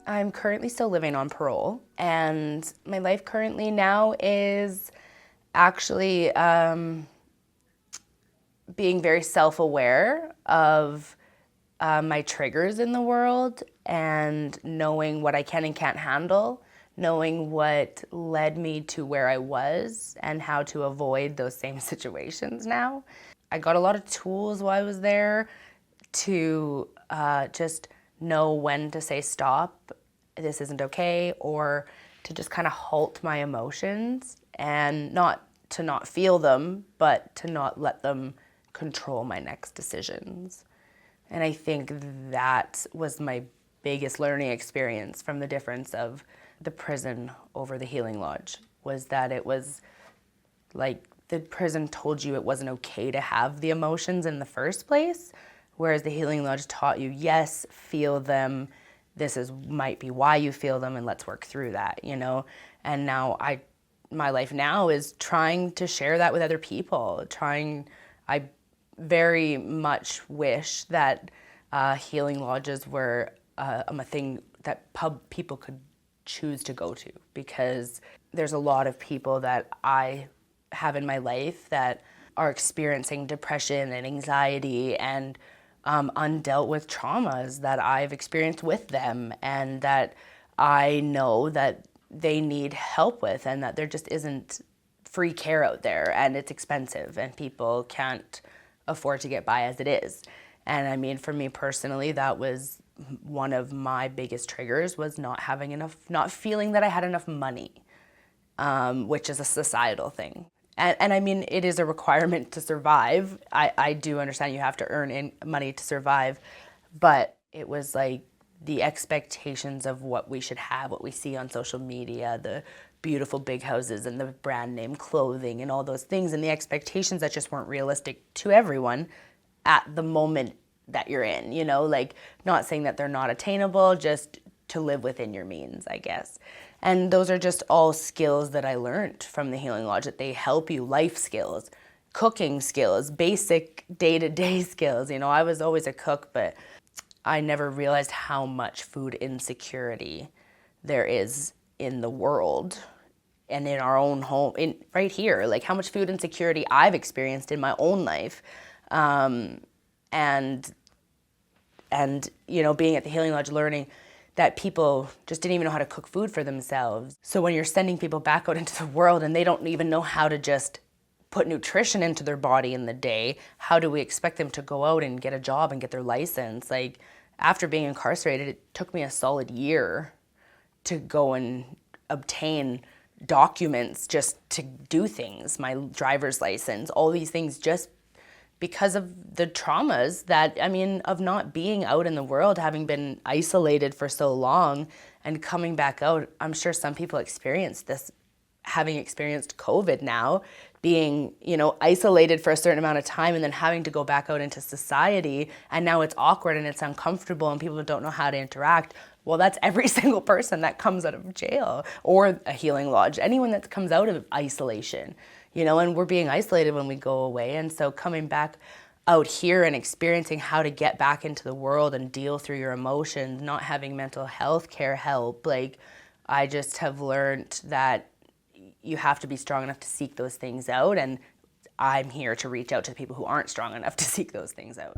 I'm currently still living on parole, and my life currently now is actually being very self-aware of my triggers in the world and knowing what I can and can't handle, knowing what led me to where I was and how to avoid those same situations now. I got a lot of tools while I was there to just know when to say stop, this isn't okay, or to just kind of halt my emotions and not to not feel them, but to not let them control my next decisions. And I think that was my biggest learning experience from the difference of the prison over the healing lodge, was that it was like the prison told you it wasn't okay to have the emotions in the first place, whereas the healing lodge taught you, yes, feel them, might be why you feel them, and let's work through that, you know? And now my life now is trying to share that with other people, I very much wish that healing lodges were a thing that people could choose to go to, because there's a lot of people that I have in my life that are experiencing depression and anxiety and undealt with traumas that I've experienced with them, and that I know that they need help with, and that there just isn't free care out there, and it's expensive and people can't afford to get by as it is. And I mean, for me personally, that was one of my biggest triggers, was not feeling that I had enough money, which is a societal thing. And I mean, it is a requirement to survive. I do understand you have to earn money to survive, but it was like the expectations of what we should have, what we see on social media, the beautiful big houses and the brand name clothing and all those things, and the expectations that just weren't realistic to everyone at the moment that you're in, you know, like not saying that they're not attainable, just to live within your means, I guess. And those are just all skills that I learned from the Healing Lodge, that they help you, life skills, cooking skills, basic day-to-day skills. You know, I was always a cook, but I never realized how much food insecurity there is in the world and in our own home, right here, like how much food insecurity I've experienced in my own life. And you know, being at the Healing Lodge, learning that people just didn't even know how to cook food for themselves. So when you're sending people back out into the world and they don't even know how to just put nutrition into their body in the day, how do we expect them to go out and get a job and get their license? Like, after being incarcerated, it took me a solid year to go and obtain documents just to do things, my driver's license, all these things, just because of the traumas that, I mean, of not being out in the world, having been isolated for so long and coming back out. I'm sure some people experience this, having experienced COVID now, being, you know, isolated for a certain amount of time and then having to go back out into society, and now it's awkward and it's uncomfortable and people don't know how to interact. Well, that's every single person that comes out of jail or a healing lodge, anyone that comes out of isolation. You know, and we're being isolated when we go away. And so coming back out here and experiencing how to get back into the world and deal through your emotions, not having mental health care help, like, I just have learned that you have to be strong enough to seek those things out. And I'm here to reach out to people who aren't strong enough to seek those things out.